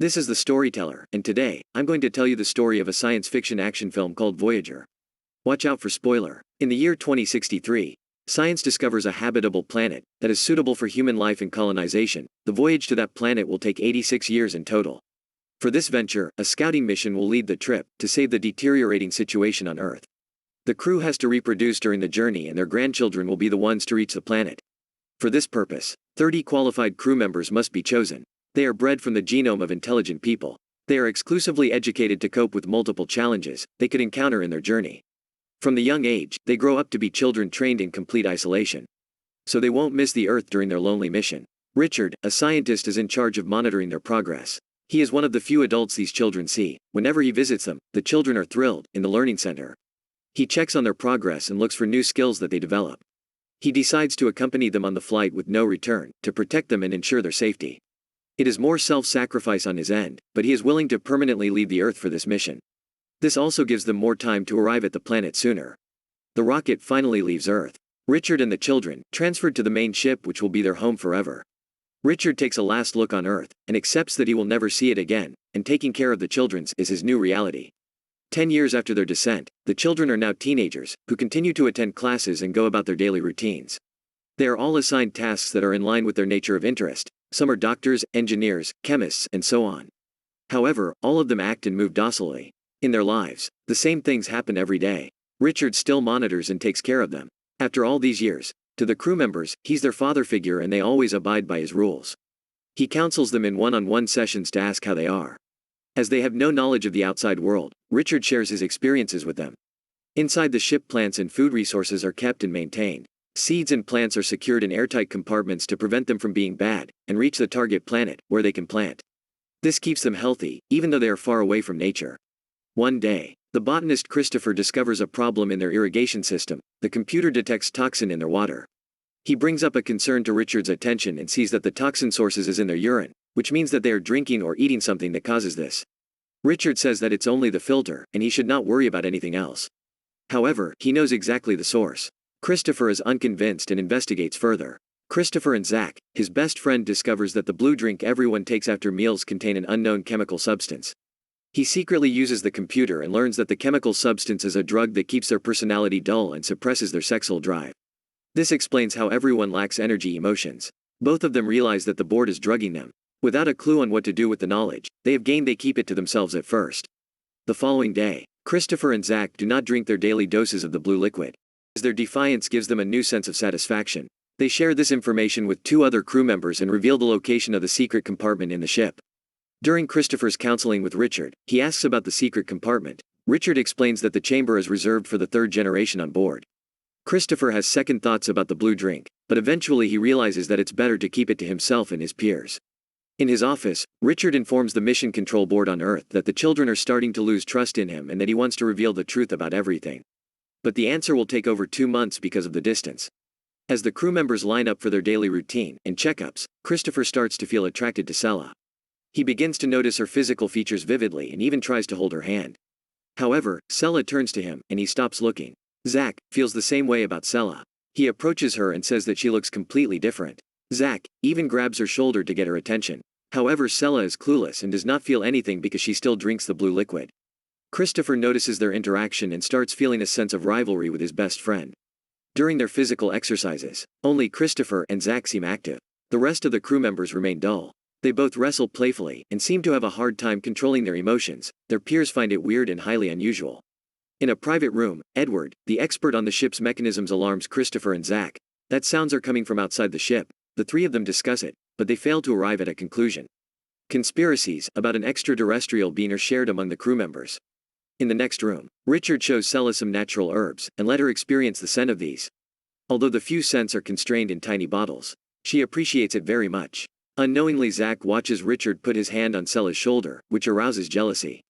This is the Storyteller, and today, I'm going to tell you the story of a science fiction action film called Voyager. Watch out for spoiler. In the year 2063, science discovers a habitable planet that is suitable for human life and colonization. The voyage to that planet will take 86 years in total. For this venture, a scouting mission will lead the trip to save the deteriorating situation on Earth. The crew has to reproduce during the journey, and their grandchildren will be the ones to reach the planet. For this purpose, 30 qualified crew members must be chosen. They are bred from the genome of intelligent people. They are exclusively educated to cope with multiple challenges they could encounter in their journey. From the young age, they grow up to be children trained in complete isolation. So they won't miss the Earth during their lonely mission. Richard, a scientist, is in charge of monitoring their progress. He is one of the few adults these children see. Whenever he visits them, the children are thrilled. In the learning center, he checks on their progress and looks for new skills that they develop. He decides to accompany them on the flight with no return, to protect them and ensure their safety. It is more self-sacrifice on his end, but he is willing to permanently leave the Earth for this mission. This also gives them more time to arrive at the planet sooner. The rocket finally leaves Earth. Richard and the children, transferred to the main ship, which will be their home forever. Richard takes a last look on Earth, and accepts that he will never see it again, and taking care of the children is his new reality. 10 years after their descent, the children are now teenagers, who continue to attend classes and go about their daily routines. They are all assigned tasks that are in line with their nature of interest. Some are doctors, engineers, chemists, and so on. However, all of them act and move docilely. In their lives, the same things happen every day. Richard still monitors and takes care of them. After all these years, to the crew members, he's their father figure, and they always abide by his rules. He counsels them in one-on-one sessions to ask how they are. As they have no knowledge of the outside world, Richard shares his experiences with them. Inside the ship, plants and food resources are kept and maintained. Seeds and plants are secured in airtight compartments to prevent them from being bad, and reach the target planet, where they can plant. This keeps them healthy, even though they are far away from nature. One day, the botanist Christopher discovers a problem in their irrigation system. The computer detects toxin in their water. He brings up a concern to Richard's attention and sees that the toxin source is in their urine, which means that they are drinking or eating something that causes this. Richard says that it's only the filter, and he should not worry about anything else. However, he knows exactly the source. Christopher is unconvinced and investigates further. Christopher and Zach, his best friend, discovers that the blue drink everyone takes after meals contain an unknown chemical substance. He secretly uses the computer and learns that the chemical substance is a drug that keeps their personality dull and suppresses their sexual drive. This explains how everyone lacks energy emotions. Both of them realize that the board is drugging them. Without a clue on what to do with the knowledge they have gained, they keep it to themselves at first. The following day, Christopher and Zach do not drink their daily doses of the blue liquid, as their defiance gives them a new sense of satisfaction. They share this information with 2 other crew members and reveal the location of the secret compartment in the ship. During Christopher's counseling with Richard, he asks about the secret compartment. Richard explains that the chamber is reserved for the 3rd generation on board. Christopher has second thoughts about the blue drink, but eventually he realizes that it's better to keep it to himself and his peers. In his office, Richard informs the Mission Control Board on Earth that the children are starting to lose trust in him and that he wants to reveal the truth about everything. But the answer will take over 2 months because of the distance. As the crew members line up for their daily routine and checkups, Christopher starts to feel attracted to Sela. He begins to notice her physical features vividly and even tries to hold her hand. However, Sela turns to him, and he stops looking. Zach feels the same way about Sela. He approaches her and says that she looks completely different. Zach even grabs her shoulder to get her attention. However, Sela is clueless and does not feel anything because she still drinks the blue liquid. Christopher notices their interaction and starts feeling a sense of rivalry with his best friend. During their physical exercises, only Christopher and Zach seem active. The rest of the crew members remain dull. They both wrestle playfully and seem to have a hard time controlling their emotions. Their peers find it weird and highly unusual. In a private room, Edward, the expert on the ship's mechanisms, alarms Christopher and Zach that sounds are coming from outside the ship. The 3 of them discuss it, but they fail to arrive at a conclusion. Conspiracies about an extraterrestrial being are shared among the crew members. In the next room, Richard shows Sela some natural herbs and let her experience the scent of these. Although the few scents are constrained in tiny bottles, she appreciates it very much. Unknowingly, Zach watches Richard put his hand on Sela's shoulder, which arouses jealousy.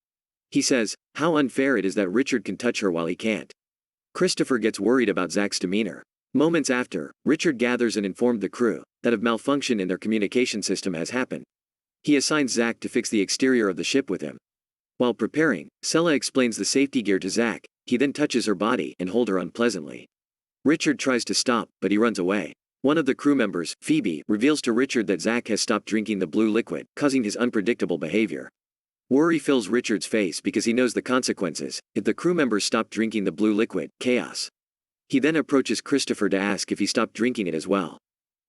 He says how unfair it is that Richard can touch her while he can't. Christopher gets worried about Zach's demeanor. Moments after, Richard gathers and informs the crew that a malfunction in their communication system has happened. He assigns Zach to fix the exterior of the ship with him. While preparing, Sela explains the safety gear to Zach. He then touches her body and holds her unpleasantly. Richard tries to stop, but he runs away. One of the crew members, Phoebe, reveals to Richard that Zack has stopped drinking the blue liquid, causing his unpredictable behavior. Worry fills Richard's face because he knows the consequences if the crew members stop drinking the blue liquid. Chaos. He then approaches Christopher to ask if he stopped drinking it as well.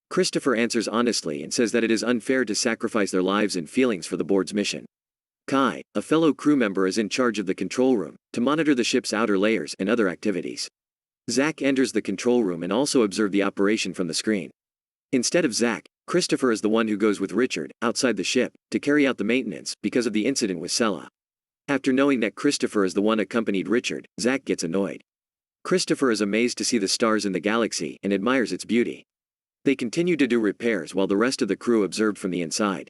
Christopher answers honestly and says that it is unfair to sacrifice their lives and feelings for the board's mission. Kai, a fellow crew member, is in charge of the control room to monitor the ship's outer layers and other activities. Zack enters the control room and also observes the operation from the screen. Instead of Zack, Christopher is the one who goes with Richard outside the ship to carry out the maintenance because of the incident with Sella. After knowing that Christopher is the one accompanied Richard, Zack gets annoyed. Christopher is amazed to see the stars in the galaxy and admires its beauty. They continue to do repairs while the rest of the crew observed from the inside.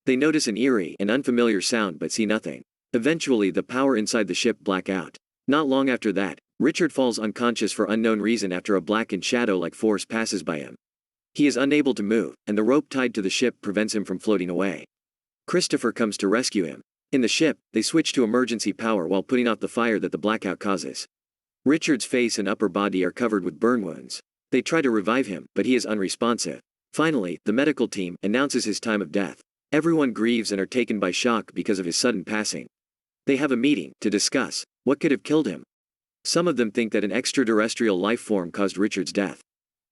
They notice an eerie and unfamiliar sound but see nothing. Eventually the power inside the ship black out. Not long after that, Richard falls unconscious for unknown reason after a black and shadow-like force passes by him. He is unable to move, and the rope tied to the ship prevents him from floating away. Christopher comes to rescue him. In the ship, they switch to emergency power while putting out the fire that the blackout causes. Richard's face and upper body are covered with burn wounds. They try to revive him, but he is unresponsive. Finally, the medical team announces his time of death. Everyone grieves and are taken by shock because of his sudden passing. They have a meeting to discuss what could have killed him. Some of them think that an extraterrestrial life form caused Richard's death.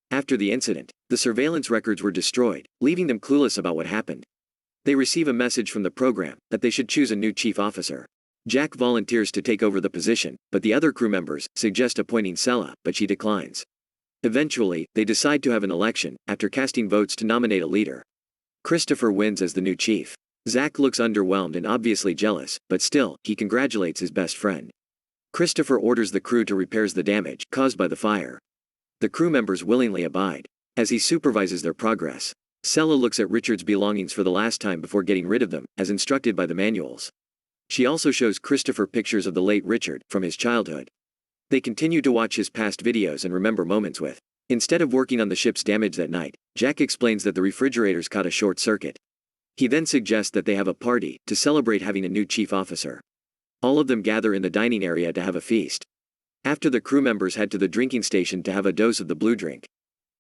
After the incident, the surveillance records were destroyed, leaving them clueless about what happened. They receive a message from the program that they should choose a new chief officer. Jack volunteers to take over the position, but the other crew members suggest appointing Sella, but she declines. Eventually, they decide to have an election after casting votes to nominate a leader. Christopher wins as the new chief. Zack looks underwhelmed and obviously jealous, but still, he congratulates his best friend. Christopher orders the crew to repair the damage caused by the fire. The crew members willingly abide. As he supervises their progress, Sella looks at Richard's belongings for the last time before getting rid of them, as instructed by the manuals. She also shows Christopher pictures of the late Richard from his childhood. They continue to watch his past videos and remember moments with. Instead of working on the ship's damage that night, Jack explains that the refrigerators caught a short circuit. He then suggests that they have a party to celebrate having a new chief officer. All of them gather in the dining area to have a feast. After the crew members head to the drinking station to have a dose of the blue drink.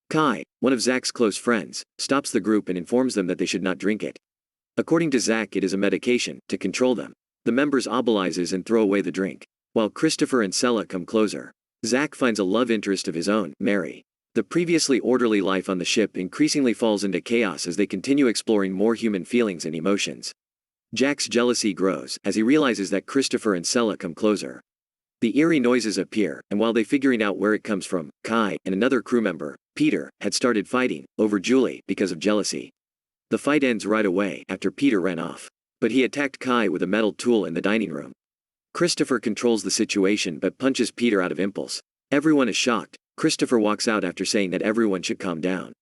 Kai, one of Zack's close friends, stops the group and informs them that they should not drink it. According to Zack, it is a medication to control them. The members obolizes and throw away the drink. While Christopher and Sella come closer, Zack finds a love interest of his own, Mary. The previously orderly life on the ship increasingly falls into chaos as they continue exploring more human feelings and emotions. Jack's jealousy grows as he realizes that Christopher and Sella come closer. The eerie noises appear, and while they figuring out where it comes from, Kai and another crew member, Peter, had started fighting over Julie because of jealousy. The fight ends right away after Peter ran off. But he attacked Kai with a metal tool in the dining room. Christopher controls the situation but punches Peter out of impulse. Everyone is shocked. Christopher walks out after saying that everyone should calm down.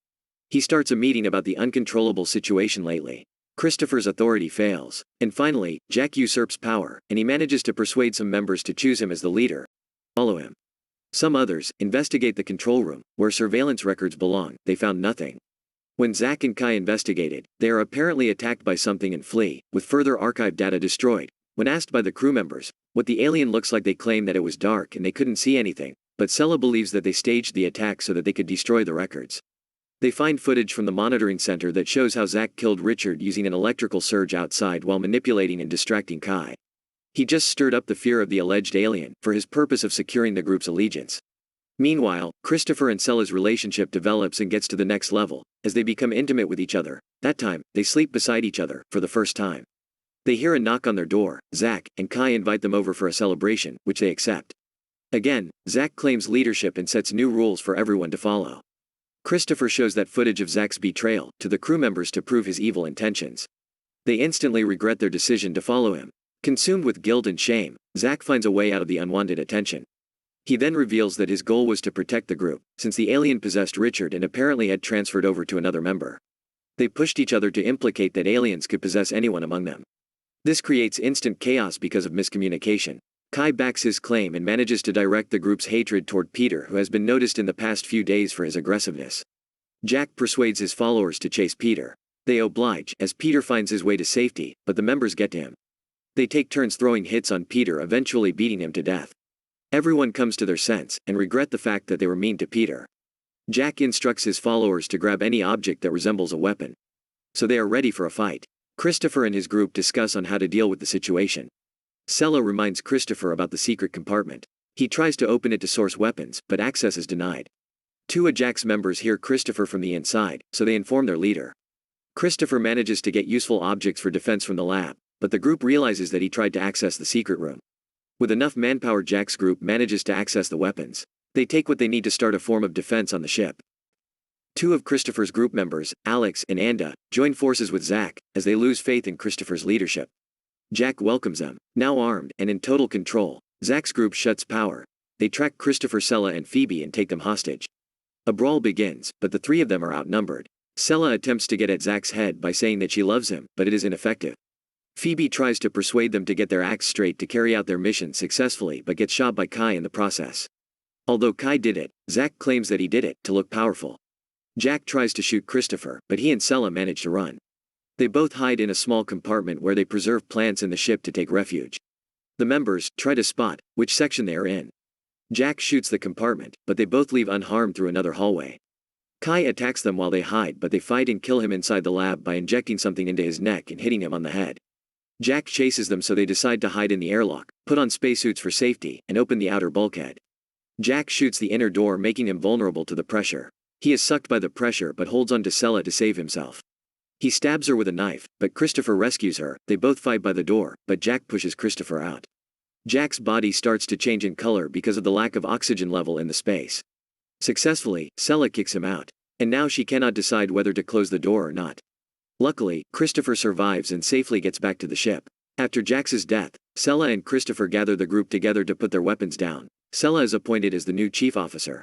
He starts a meeting about the uncontrollable situation lately. Christopher's authority fails. And finally, Jack usurps power, and he manages to persuade some members to choose him as the leader. Follow him. Some others investigate the control room, where surveillance records belong. They found nothing. When Zack and Kai investigated, they are apparently attacked by something and flee, with further archive data destroyed. When asked by the crew members what the alien looks like, they claim that it was dark and they couldn't see anything, but Sella believes that they staged the attack so that they could destroy the records. They find footage from the monitoring center that shows how Zack killed Richard using an electrical surge outside while manipulating and distracting Kai. He just stirred up the fear of the alleged alien for his purpose of securing the group's allegiance. Meanwhile, Christopher and Sella's relationship develops and gets to the next level, as they become intimate with each other. That time, they sleep beside each other, for the first time. They hear a knock on their door. Zack and Kai invite them over for a celebration, which they accept. Again, Zack claims leadership and sets new rules for everyone to follow. Christopher shows that footage of Zack's betrayal to the crew members to prove his evil intentions. They instantly regret their decision to follow him. Consumed with guilt and shame, Zack finds a way out of the unwanted attention. He then reveals that his goal was to protect the group, since the alien possessed Richard and apparently had transferred over to another member. They pushed each other to implicate that aliens could possess anyone among them. This creates instant chaos because of miscommunication. Kai backs his claim and manages to direct the group's hatred toward Peter, who has been noticed in the past few days for his aggressiveness. Jack persuades his followers to chase Peter. They oblige, as Peter finds his way to safety, but the members get to him. They take turns throwing hits on Peter, eventually beating him to death. Everyone comes to their sense, and regret the fact that they were mean to Peter. Jack instructs his followers to grab any object that resembles a weapon. So they are ready for a fight. Christopher and his group discuss on how to deal with the situation. Sella reminds Christopher about the secret compartment. He tries to open it to source weapons, but access is denied. Two of Jack's members hear Christopher from the inside, so they inform their leader. Christopher manages to get useful objects for defense from the lab, but the group realizes that he tried to access the secret room. With enough manpower, Jack's group manages to access the weapons. They take what they need to start a form of defense on the ship. Two of Christopher's group members, Alex and Anda, join forces with Zack, as they lose faith in Christopher's leadership. Jack welcomes them. Now armed and in total control, Zack's group shuts power. They track Christopher, Sella and Phoebe and take them hostage. A brawl begins, but the three of them are outnumbered. Sella attempts to get at Zack's head by saying that she loves him, but it is ineffective. Phoebe tries to persuade them to get their acts straight to carry out their mission successfully, but gets shot by Kai in the process. Although Kai did it, Zack claims that he did it to look powerful. Jack tries to shoot Christopher, but he and Sella manage to run. They both hide in a small compartment where they preserve plants in the ship to take refuge. The members try to spot which section they are in. Jack shoots the compartment, but they both leave unharmed through another hallway. Kai attacks them while they hide, but they fight and kill him inside the lab by injecting something into his neck and hitting him on the head. Jack chases them, so they decide to hide in the airlock, put on spacesuits for safety, and open the outer bulkhead. Jack shoots the inner door, making him vulnerable to the pressure. He is sucked by the pressure but holds on to Sella to save himself. He stabs her with a knife, but Christopher rescues her. They both fight by the door, but Jack pushes Christopher out. Jack's body starts to change in color because of the lack of oxygen level in the space. Successfully, Sella kicks him out, and now she cannot decide whether to close the door or not. Luckily, Christopher survives and safely gets back to the ship. After Jax's death, Sella and Christopher gather the group together to put their weapons down. Sella is appointed as the new chief officer.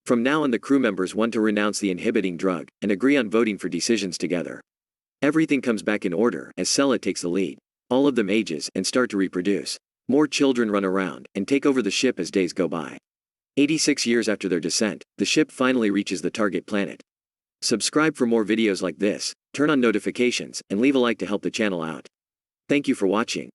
From now on, the crew members want to renounce the inhibiting drug and agree on voting for decisions together. Everything comes back in order as Sella takes the lead. All of them ages and start to reproduce. More children run around and take over the ship as days go by. 86 years after their descent, the ship finally reaches the target planet. Subscribe for more videos like this, turn on notifications, and leave a like to help the channel out. Thank you for watching.